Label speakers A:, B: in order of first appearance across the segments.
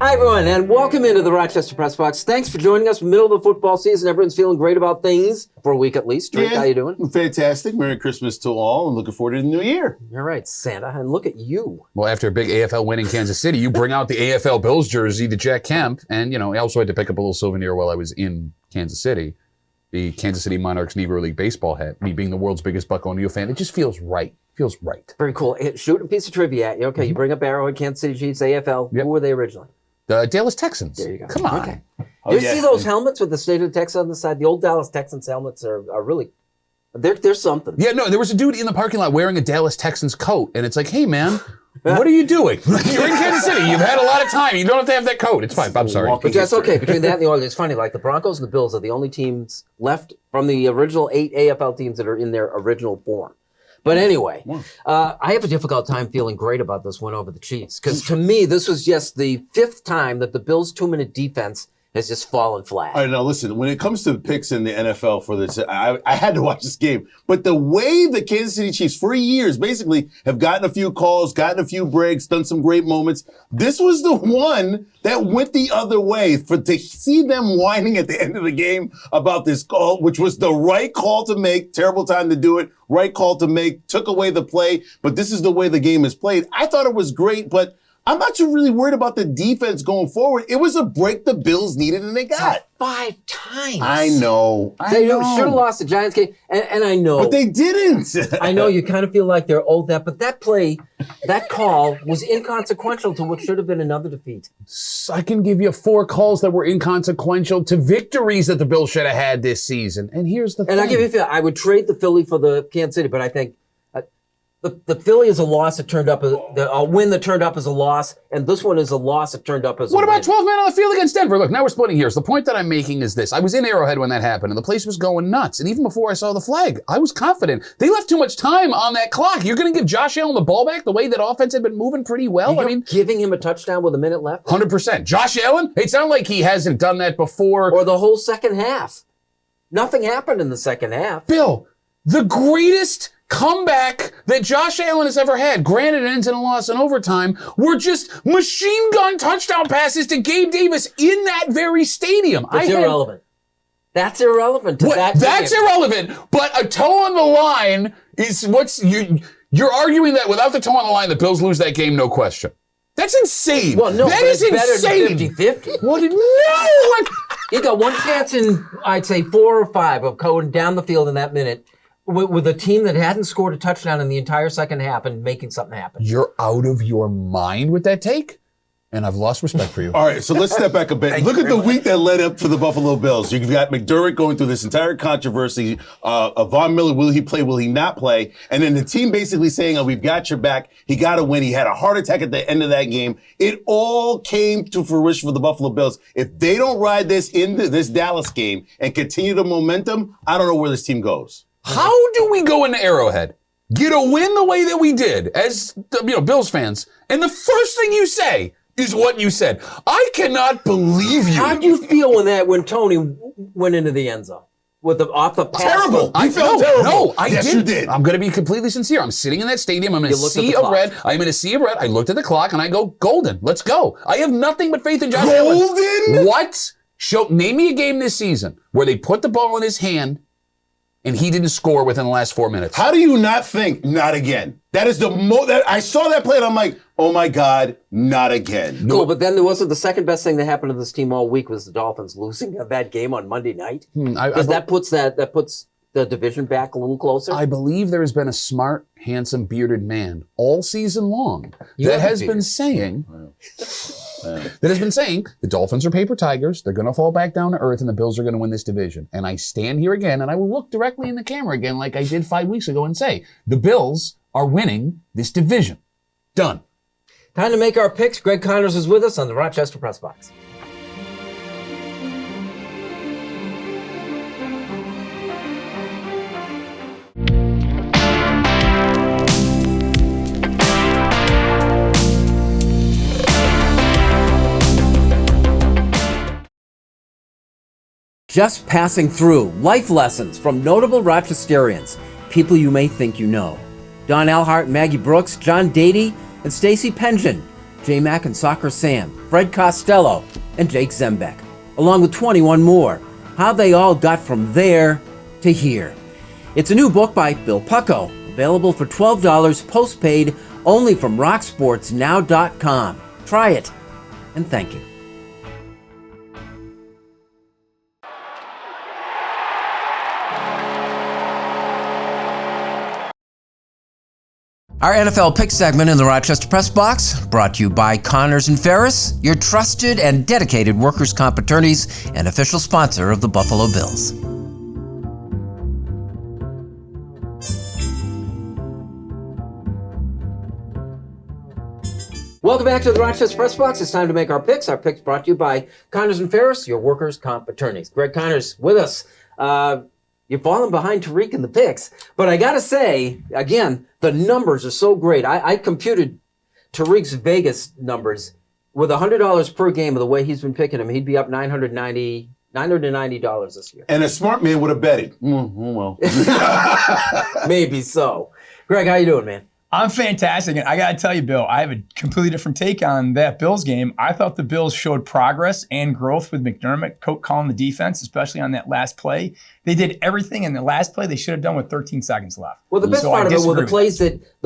A: Hi, everyone, and welcome into the Rochester Press Box. Thanks for joining us. Middle of the football season. Everyone's feeling great about things for a week at least. Tariq, how you doing?
B: Fantastic. Merry Christmas to all, and looking forward to the new year.
A: All right, Santa, and look at you.
C: Well, after a big AFL win in Kansas City, you bring out the AFL Bills jersey to Jack Kemp, and, I also had to pick up a little souvenir while I was in Kansas City. The Kansas City Monarchs Negro League baseball hat. Me being the world's biggest Pucko O'Neal fan, it just feels right. Feels right.
A: Very cool. Shoot a piece of trivia at you. Okay, you bring up Arrowhead, Kansas City Chiefs, AFL. Yep. Who were they originally?
C: The Dallas Texans.
A: There you go.
C: Come on.
A: Okay. Do you see those helmets with the state of Texas on the side? The old Dallas Texans helmets are really, they're something.
C: Yeah, no, there was a dude in the parking lot wearing a Dallas Texans coat, and it's like, hey, man, what are you doing? You're in Kansas City. You've had a lot of time. You don't have to have that coat. It's fine. I'm sorry.
A: But that's okay. Between that and the Oilers, it's funny. Like the Broncos and the Bills are the only teams left from the original 8 AFL teams that are in their original form. But anyway, I have a difficult time feeling great about this win over the Chiefs. Because to me, this was just the 5th time that the Bills' 2-minute defense has just fallen flat.
B: All right, now listen, when it comes to picks in the NFL for this, I had to watch this game. But the way the Kansas City Chiefs for years basically have gotten a few calls, gotten a few breaks, done some great moments, this was the one that went the other way. To see them whining at the end of the game about this call, which was the right call to make, terrible time to do it, right call to make, took away the play, but this is the way the game is played. I thought it was great, but I'm not too really worried about the defense going forward. It was a break the Bills needed, and they got
A: 5 times.
B: I know.
A: They should have lost the Giants game, and I know.
B: But they didn't.
A: I know you kind of feel like they're owed that, but that play, that call was inconsequential to what should have been another defeat.
C: I can give you 4 calls that were inconsequential to victories that the Bills should have had this season. And here's the thing.
A: And I'll give you a feel. I would trade the Philly for the Kansas City, but I think the Philly is a loss that turned up, a win that turned up as a loss, and this one is a loss that turned up as a win.
C: What about 12 men on the field against Denver? Look, now we're splitting hairs. The point that I'm making is this. I was in Arrowhead when that happened, and the place was going nuts. And even before I saw the flag, I was confident. They left too much time on that clock. You're going to give Josh Allen the ball back the way that offense had been moving pretty well?
A: You're giving him a touchdown with a minute left?
C: 100%. Josh Allen? It sounds like he hasn't done that before.
A: Or the whole second half. Nothing happened in the second half.
C: Bill, the greatest comeback that Josh Allen has ever had, granted it ends in a loss in overtime, were just machine gun touchdown passes to Gabe Davis in that very stadium.
A: That's irrelevant. That's irrelevant to that game.
C: That's irrelevant, but a toe on the line is you're arguing that without the toe on the line, the Bills lose that game, no question. That's insane.
A: Well, no,
C: that is insane.
A: Better than 50-50.
C: What? No!
A: You got one chance in, I'd say, 4 or 5 of going down the field in that minute with a team that hadn't scored a touchdown in the entire second half and making something happen.
C: You're out of your mind with that take? And I've lost respect for you.
B: All right, so let's step back a bit. Look at the week that led up to the Buffalo Bills. You've got McDermott going through this entire controversy of Von Miller. Will he play? Will he not play? And then the team basically saying, oh, we've got your back. He got to win. He had a heart attack at the end of that game. It all came to fruition for the Buffalo Bills. If they don't ride this into this Dallas game and continue the momentum, I don't know where this team goes.
C: How do we go into Arrowhead, get a win the way that we did as Bills fans, and the first thing you say is what you said? I cannot believe you.
A: How do you feel when Tony went into the end zone off the pass?
B: Terrible. I felt terrible.
C: No, I
B: yes,
C: didn't.
B: You did.
C: I'm going to be completely sincere. I'm sitting in that stadium. I'm in a sea of red. I'm in a sea of red. I looked at the clock and I go, golden. Let's go. I have nothing but faith in Josh Allen.
B: Golden?
C: What? Name me a game this season where they put the ball in his hand and he didn't score within the last 4 minutes.
B: How do you not think, not again? That is the I saw that play and I'm like, oh my God, not again.
A: No, but then there wasn't the second best thing that happened to this team all week was the Dolphins losing that game on Monday night. Because that puts the division back a little closer.
C: I believe there has been a smart, handsome, bearded man all season long that has been saying the Dolphins are paper tigers. They're going to fall back down to earth, and the Bills are going to win this division. And I stand here again, and I will look directly in the camera again like I did 5 weeks ago and say, the Bills are winning this division. Done.
A: Time to make our picks. Greg Connors is with us on the Rochester Press Box. Just passing through. Life lessons from notable Rochesterians, people you may think you know. Don Elhart, Maggie Brooks, John Dady, and Stacy Pension. J-Mac and Soccer Sam, Fred Costello, and Jake Zembeck, along with 21 more. How they all got from there to here. It's a new book by Bill Pucko, available for $12 postpaid only from rocksportsnow.com. Try it, and thank you. Our NFL Pick segment in the Rochester Press Box, brought to you by Connors and Ferris, your trusted and dedicated workers' comp attorneys and official sponsor of the Buffalo Bills. Welcome back to the Rochester Press Box. It's time to make our picks. Our picks brought to you by Connors and Ferris, your workers' comp attorneys. Greg Connors with us. You're falling behind Tariq in the picks. But I got to say, again, the numbers are so great. I computed Tariq's Vegas numbers with $100 per game of the way he's been picking him. He'd be up $990 this year.
B: And a smart man would have betted. Well.
A: Maybe so. Greg, how you doing, man?
D: I'm fantastic. And I got to tell you, Bill, I have a completely different take on that Bills game. I thought the Bills showed progress and growth with McDermott calling the defense, especially on that last play. They did everything in the last play they should have done with 13 seconds left.
A: Well, the best part of it were the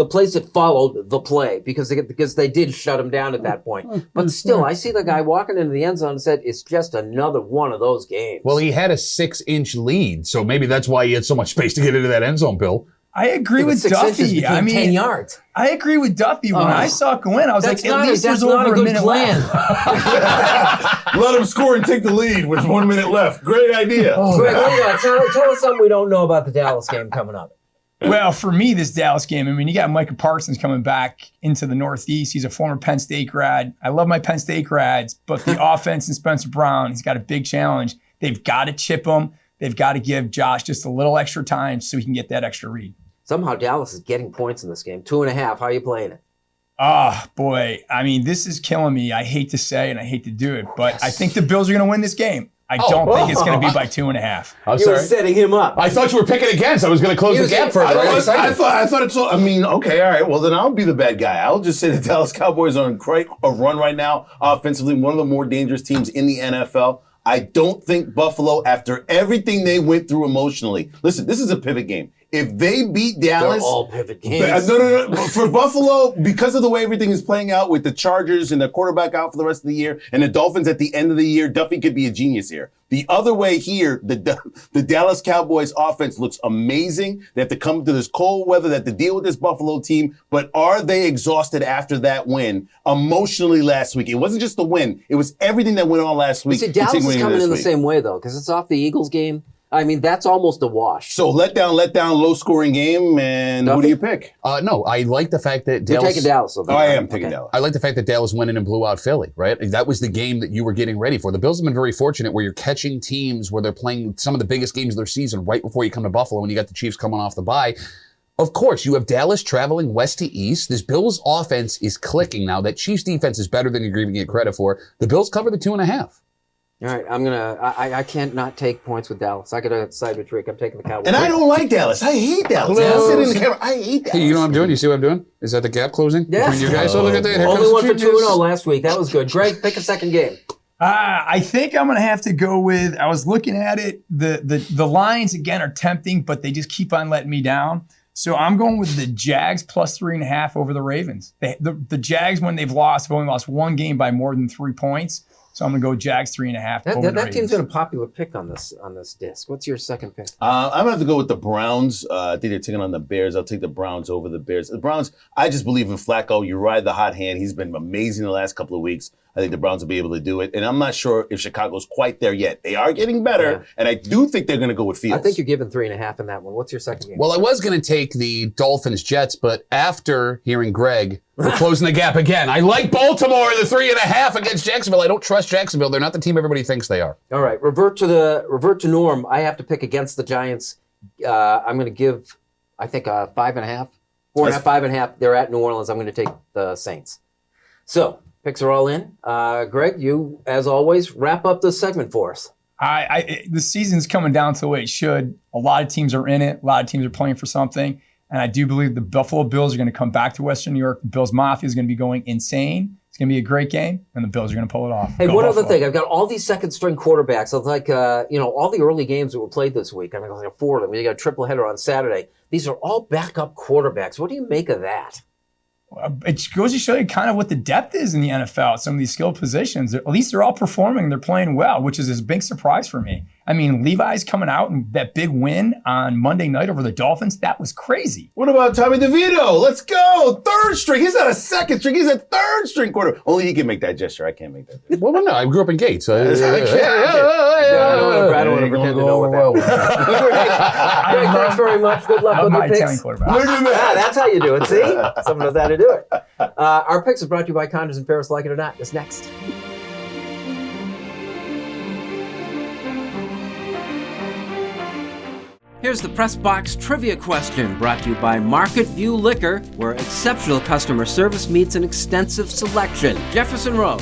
A: plays that followed the play because they did shut him down at that point. But still, I see the guy walking into the end zone and said, it's just another one of those games.
C: Well, he had a 6-inch lead, so maybe that's why he had so much space to get into that end zone, Bill.
D: I agree with Duffy.
A: 10 yards.
D: I agree with Duffy. When I saw it go in, I was like, at least there's over a minute left.
B: Let him score and take the lead with 1 minute left. Great idea.
A: Greg, tell us something we don't know about the Dallas game coming up.
D: Well, for me, this Dallas game, I mean, you got Micah Parsons coming back into the Northeast. He's a former Penn State grad. I love my Penn State grads, but the offense and Spencer Brown, he's got a big challenge. They've got to chip him. They've got to give Josh just a little extra time so he can get that extra read.
A: Somehow Dallas is getting points in this game. 2.5. How are you playing it?
D: Boy. I mean, this is killing me. I hate to say and I hate to do it, but I think the Bills are going to win this game. I don't think it's going to be by 2.5.
C: I'm
A: you
C: sorry.
A: were setting him up.
C: I thought you were picking against. I was going to close the gap further.
B: I thought it's all. I mean, okay, all right. Well, then I'll be the bad guy. I'll just say the Dallas Cowboys are on quite a run right now, offensively, one of the more dangerous teams in the NFL. I don't think Buffalo, after everything they went through emotionally, listen, this is a pivot game. If they beat Dallas,
A: they're all pivot games.
B: No. For Buffalo, because of the way everything is playing out with the Chargers and the quarterback out for the rest of the year, and the Dolphins at the end of the year, Duffy could be a genius here. The other way here, the Dallas Cowboys offense looks amazing. They have to come to this cold weather, they have to deal with this Buffalo team. But are they exhausted after that win emotionally last week? It wasn't just the win; it was everything that went on last week.
A: See, Dallas is coming in the same way though, because it's off the Eagles game. I mean, that's almost a wash.
B: So let down, low-scoring game, and
A: Duffy?
B: Who do you pick?
C: No, I like the fact that Dallas...
A: You're taking Dallas.
B: I am taking Dallas.
C: I like the fact that Dallas went in and blew out Philly, right? That was the game that you were getting ready for. The Bills have been very fortunate where you're catching teams where they're playing some of the biggest games of their season right before you come to Buffalo when you got the Chiefs coming off the bye. Of course, you have Dallas traveling west to east. This Bills offense is clicking now. That Chiefs defense is better than you're giving it credit for. The Bills cover the 2.5.
A: All right, I can't not take points with Dallas. I got to side with Tariq. I'm taking the Cowboys.
B: And I don't like Dallas. I hate Dallas. I sit in the camera. I hate Dallas.
C: Hey, you know what I'm doing? You see what I'm doing? Is that the gap closing between you guys? Oh, look at that. Here
A: Only
C: comes
A: one for
C: the
A: 2-0 last week. That was good. Greg, pick a second game.
D: I think I'm going to have to go with, I was looking at it, the lines, again, are tempting, but they just keep on letting me down. So I'm going with the Jags plus 3.5 over the Ravens. The Jags, when they've lost, have only lost one game by more than 3 points. So I'm going to go Jags 3.5.
A: That team's been a popular pick on this disc. What's your second pick?
B: I'm going to have to go with the Browns. I think they're taking on the Bears. I'll take the Browns over the Bears. The Browns, I just believe in Flacco. You ride the hot hand. He's been amazing the last couple of weeks. I think the Browns will be able to do it. And I'm not sure if Chicago's quite there yet. They are getting better, and I do think they're going to go with Fields.
A: I think you're giving 3.5 in that one. What's your second game?
C: Well, I was going to take the Dolphins-Jets, but after hearing Greg, we're closing the gap again. I like Baltimore, the 3.5 against Jacksonville. I don't trust Jacksonville. They're not the team everybody thinks they are.
A: All right, revert to norm. I have to pick against the Giants. I'm going to give, I think, 5.5, 4.5, 5.5. They're at New Orleans. I'm going to take the Saints. So picks are all in. Greg, you, as always, wrap up this segment for us.
D: The season's coming down to the way it should. A lot of teams are in it. A lot of teams are playing for something. And I do believe the Buffalo Bills are going to come back to Western New York. The Bills Mafia is going to be going insane. It's It's going to be a great game, and the Bills are going to pull it off.
A: Hey,
D: Go
A: one
D: Buffalo.
A: other thing. I've got all these second-string quarterbacks. It's like, all the early games that were played this week. I mean, like 4 of them. You got a triple header on Saturday. These are all backup quarterbacks. What do you make of that?
D: It goes to show you kind of what the depth is in the NFL at some of these skilled positions. At least they're all performing. They're playing well, which is a big surprise for me. I mean, Levi's coming out and that big win on Monday night over the Dolphins, that was crazy.
B: What about Tommy DeVito? Let's go. Third string. He's not a second string. He's a third string quarterback. Only he can make that gesture. I can't make that gesture.
C: Well, no, I grew up in Gates.
A: I don't want to pretend to know what that was. Greg, thanks very much. Good luck with
D: my
A: your
D: Italian
A: picks.
D: quarterback.
A: That's how you do it. See? Someone knows how to do it. Our picks are brought to you by Connors and Ferris. Like it or not, that's next. Here's the Press Box Trivia question, brought to you by Market View Liquor, where exceptional customer service meets an extensive selection. Jefferson Road.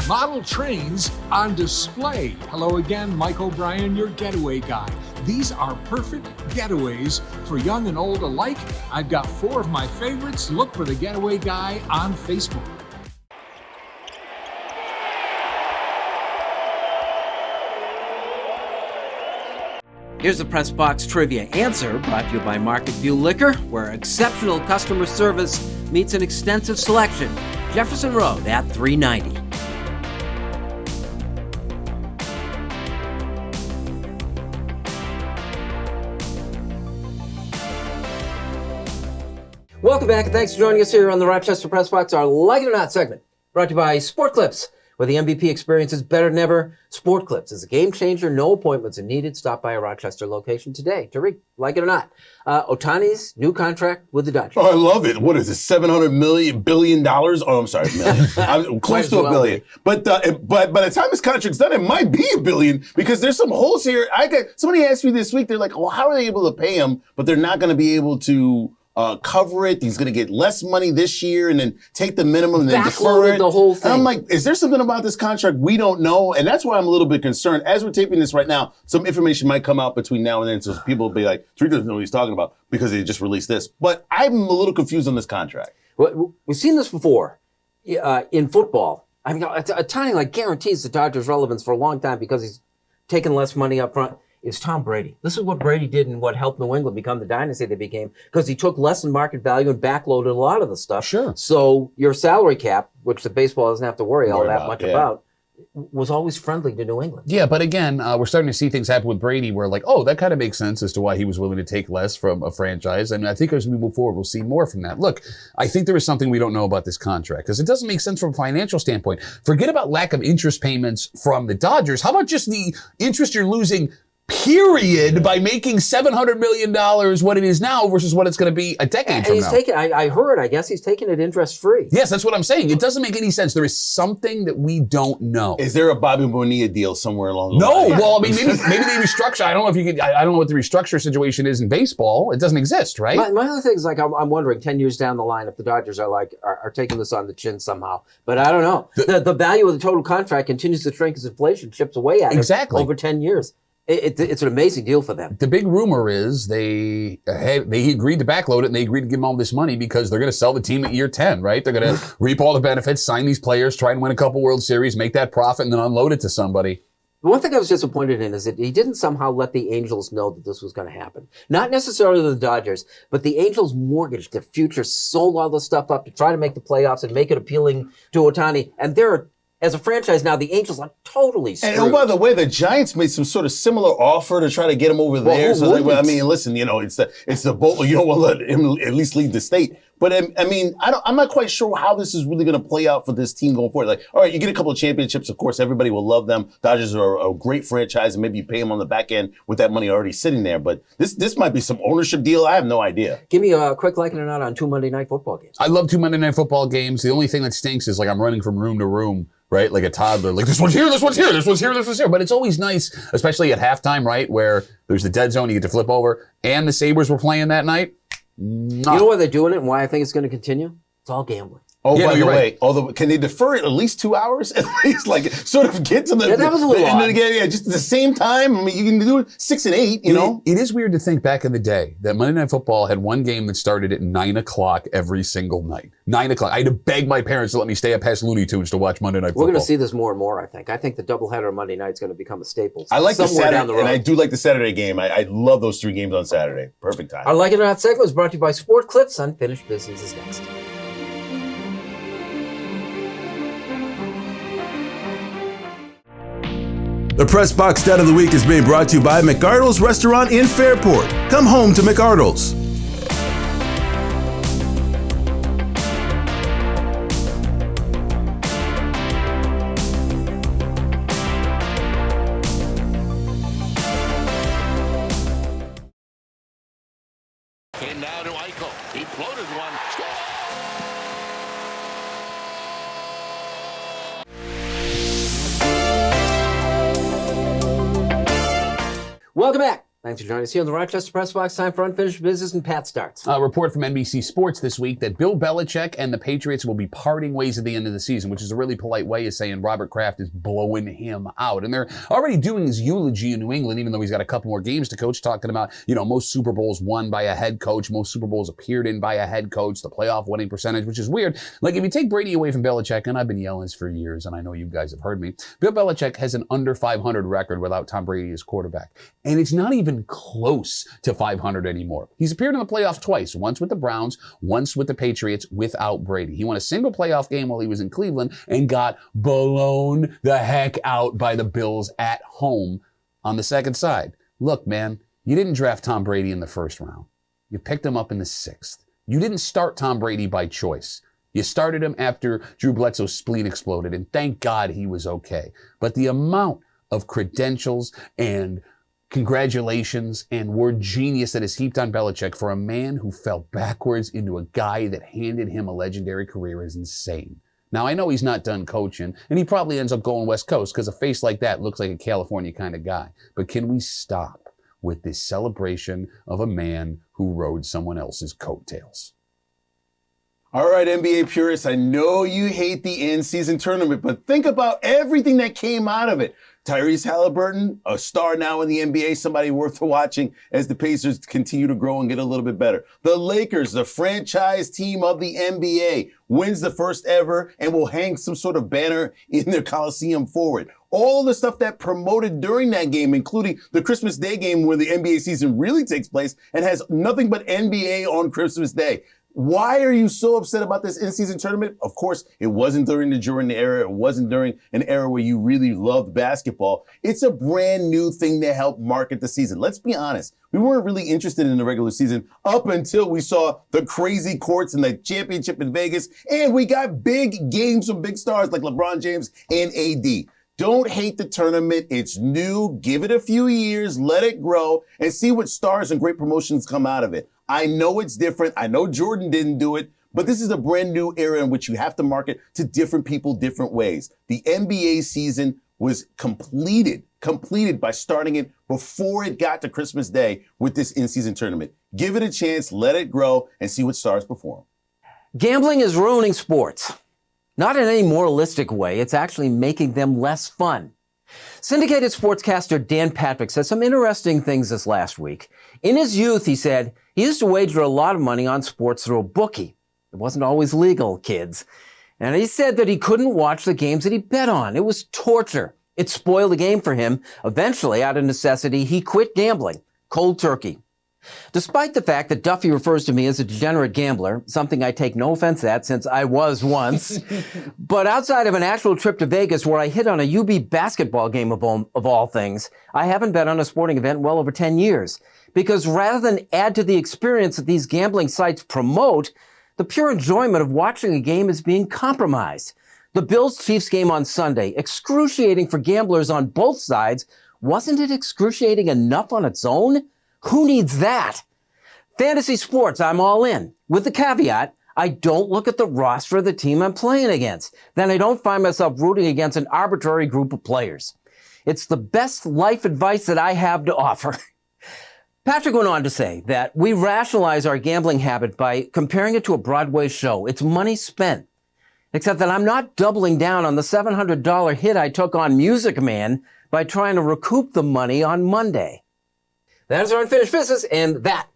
E: Model trains on display. Hello again, Mike O'Brien, your getaway guy. These are perfect getaways for young and old alike. I've got 4 of my favorites. Look for the Getaway Guy on Facebook.
A: Here's the Press Box Trivia answer, brought to you by Market View Liquor, where exceptional customer service meets an extensive selection. Jefferson Road at 390. Welcome back, and thanks for joining us here on the Rochester Press Box, our Like It or Not segment, brought to you by Sport Clips, where the MVP experience is better than ever. Sport Clips is a game changer. No appointments are needed. Stop by a Rochester location today. Tariq, like it or not, Ohtani's new contract with the Dodgers.
B: Oh, I love it. What is it? $700 billion? Oh, I'm sorry, million. I'm close to $1 billion. But by the time his contract's done, it might be $1 billion because there's some holes here. Somebody asked me this week. They're like, "Well, how are they able to pay him?" But they're not going to be able to cover it. He's going to get less money this year and then take the minimum and then defer it.
A: The whole thing.
B: And I'm like, is there something about this contract we don't know? And that's why I'm a little bit concerned. As we're taping this right now, some information might come out between now and then. So people will be like, Tariq doesn't know what he's talking about because they just released this. But I'm a little confused on this contract.
A: Well, we've seen this before in football. I mean, Ohtani guarantees the Dodgers' relevance for a long time because he's taking less money up front. Is Tom Brady. This is what Brady did and what helped New England become the dynasty they became, because he took less than market value and backloaded a lot of the stuff.
C: Sure. So
A: your salary cap, which the baseball doesn't have to worry all that much about, was always friendly to New England.
C: Yeah, but again, we're starting to see things happen with Brady where that kind of makes sense as to why he was willing to take less from a franchise. And I think as we move forward, we'll see more from that. Look, I think there is something we don't know about this contract because it doesn't make sense from a financial standpoint. Forget about lack of interest payments from the Dodgers. How about just the interest you're losing period by making $700 million what it is now versus what it's going to be a decade from now.
A: I guess he's taking it interest free.
C: Yes, that's what I'm saying. It doesn't make any sense. There is something that we don't know.
B: Is there a Bobby Bonilla deal somewhere along the
C: line?
B: No.
C: Well, I mean, maybe they restructure. I don't know if you could. I don't know what the restructure situation is in baseball. It doesn't exist, right?
A: My other thing is I'm wondering 10 years down the line if the Dodgers are taking this on the chin somehow. But I don't know. The value of the total contract continues to shrink as inflation chips away at it over 10 years. It's an amazing deal for them.
C: The big rumor is they agreed to backload it and they agreed to give them all this money because they're going to sell the team at year 10, right? They're going to reap all the benefits, sign these players, try and win a couple World Series, make that profit, and then unload it to somebody.
A: The one thing I was disappointed in is that he didn't somehow let the Angels know that this was going to happen. Not necessarily the Dodgers, but the Angels mortgaged their future, sold all this stuff up to try to make the playoffs and make it appealing to Ohtani. And as a franchise now, the Angels are totally screwed.
B: And by the way, the Giants made some sort of similar offer to try to get him over there. Listen, it's the bowl. You don't want to let him at least lead the state. But I mean, I'm not quite sure how this is really going to play out for this team going forward. Like, all right, you get a couple of championships. Of course, everybody will love them. Dodgers are a great franchise, and maybe you pay them on the back end with that money already sitting there. But this might be some ownership deal. I have no idea.
A: Give me a quick like it or not on 2 Monday Night Football games.
C: I love 2 Monday Night Football games. The only thing that stinks is I'm running from room to room, right? Like a toddler. Like, this one's here, this one's here, this one's here, this one's here. But it's always nice, especially at halftime, right, where there's the dead zone, you get to flip over, and the Sabres were playing that night.
A: You know why they're doing it and why I think it's going to continue? It's all gambling.
B: Oh,
C: Yeah,
B: by
C: no,
B: the
C: you're
B: way, although can they defer it at least 2 hours? At least, like, sort of get to the,
A: that was a little
B: the end of
A: odd.
B: the game. Yeah, just at the same time. I mean, you can do it 6 and 8. You know,
C: It is weird to think back in the day that Monday Night Football had one game that started at 9 o'clock every single night. 9 o'clock. I had to beg my parents to let me stay up past Looney Tunes to watch Monday Night Football.
A: We're going to see this more and more, I think. I think the doubleheader on Monday night is going to become a staple.
B: I like the
A: somewhere
B: Saturday,
A: down the road.
B: and I do like the Saturday game. I love those 3 games on Saturday. Perfect time.
A: Our Like It or Not segment was brought to you by Sport Clips. Unfinished Business is next.
F: The Press Box Stat of the Week is being brought to you by McArdle's Restaurant in Fairport. Come home to McArdle's.
G: And now to Eichel. He floated one.
A: Welcome back. Thanks for joining us here on the Rochester Press Box. Time for Unfinished Business, and Pat starts.
C: A report from NBC Sports this week that Bill Belichick and the Patriots will be parting ways at the end of the season, which is a really polite way of saying Robert Kraft is blowing him out. And they're already doing his eulogy in New England, even though he's got a couple more games to coach, talking about, most Super Bowls won by a head coach, most Super Bowls appeared in by a head coach, the playoff winning percentage, which is weird. Like, if you take Brady away from Belichick, and I've been yelling this for years, and I know you guys have heard me, Bill Belichick has an under 500 record without Tom Brady as quarterback. And it's not even close to 500 anymore. He's appeared in the playoffs twice, once with the Browns, once with the Patriots without Brady. He won a single playoff game while he was in Cleveland and got blown the heck out by the Bills at home on the second side. Look, man, you didn't draft Tom Brady in the first round. You picked him up in the 6th. You didn't start Tom Brady by choice. You started him after Drew Bledsoe's spleen exploded, and thank God he was okay. But the amount of credentials and congratulations and word genius that is heaped on Belichick for a man who fell backwards into a guy that handed him a legendary career is insane. Now, I know he's not done coaching, and he probably ends up going West Coast because a face like that looks like a California kind of guy. But can we stop with this celebration of a man who rode someone else's coattails?
B: All right, NBA purists, I know you hate the in-season tournament, but think about everything that came out of it. Tyrese Halliburton, a star now in the NBA, somebody worth watching as the Pacers continue to grow and get a little bit better. The Lakers, the franchise team of the NBA, wins the first ever and will hang some sort of banner in their Coliseum forward. All the stuff that promoted during that game, including the Christmas Day game where the NBA season really takes place and has nothing but NBA on Christmas Day. Why are you so upset about this in-season tournament? Of course, it wasn't during the Jordan era. It wasn't during an era where you really loved basketball. It's a brand new thing to help market the season. Let's be honest. We weren't really interested in the regular season up until we saw the crazy courts and the championship in Vegas. And we got big games from big stars like LeBron James and AD. Don't hate the tournament. It's new. Give it a few years, let it grow, and see what stars and great promotions come out of it. I know it's different. I know Jordan didn't do it, but this is a brand new era in which you have to market to different people different ways. The NBA season was completed by starting it before it got to Christmas Day with this in-season tournament. Give it a chance, let it grow, and see what stars perform.
A: Gambling is ruining sports. Not in any moralistic way, it's actually making them less fun. Syndicated sportscaster Dan Patrick said some interesting things this last week. In his youth, he said, he used to wager a lot of money on sports through a bookie. It wasn't always legal, kids. And he said that he couldn't watch the games that he bet on. It was torture. It spoiled the game for him. Eventually, out of necessity, he quit gambling. Cold turkey. Despite the fact that Duffy refers to me as a degenerate gambler, something I take no offense at since I was once, but outside of an actual trip to Vegas where I hit on a UB basketball game of all things, I haven't bet on a sporting event in well over 10 years. Because rather than add to the experience that these gambling sites promote, the pure enjoyment of watching a game is being compromised. The Bills-Chiefs game on Sunday, excruciating for gamblers on both sides, wasn't it excruciating enough on its own? Who needs that? Fantasy sports, I'm all in. With the caveat, I don't look at the roster of the team I'm playing against. Then I don't find myself rooting against an arbitrary group of players. It's the best life advice that I have to offer. Patrick went on to say that we rationalize our gambling habit by comparing it to a Broadway show. It's money spent. Except that I'm not doubling down on the $700 hit I took on Music Man by trying to recoup the money on Monday. That is our unfinished business, and that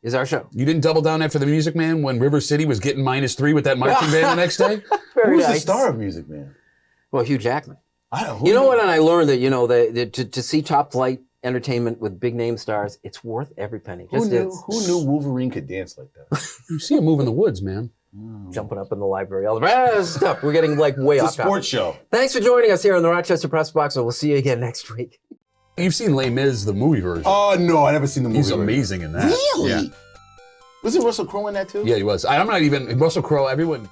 A: is our show.
C: You didn't double down after the Music Man when River City was getting -3 with that marching band the next day?
A: Very
B: Who's the
A: nice.
B: star of Music Man?
A: Well, Hugh Jackman.
B: I don't.
A: You know what? And I learned that, to see top flight entertainment with big name stars, it's worth every penny.
B: Who
A: Just
B: knew?
A: is.
B: Who knew Wolverine could dance like that?
C: You see him move in the woods, man.
A: Jumping up in the library, all the rest stuff. We're getting like way
B: It's a
A: off topic.
B: sports show.
A: Thanks for joining us here on the Rochester Press Box, and we'll see you again next week.
C: You've seen Les Mis, the movie version.
B: Oh no, I never seen the movie.
C: He's amazing in that.
B: Really?
C: Yeah.
B: Was it Russell Crowe in that too?
C: Yeah, he was. I'm not even Russell Crowe. Everyone.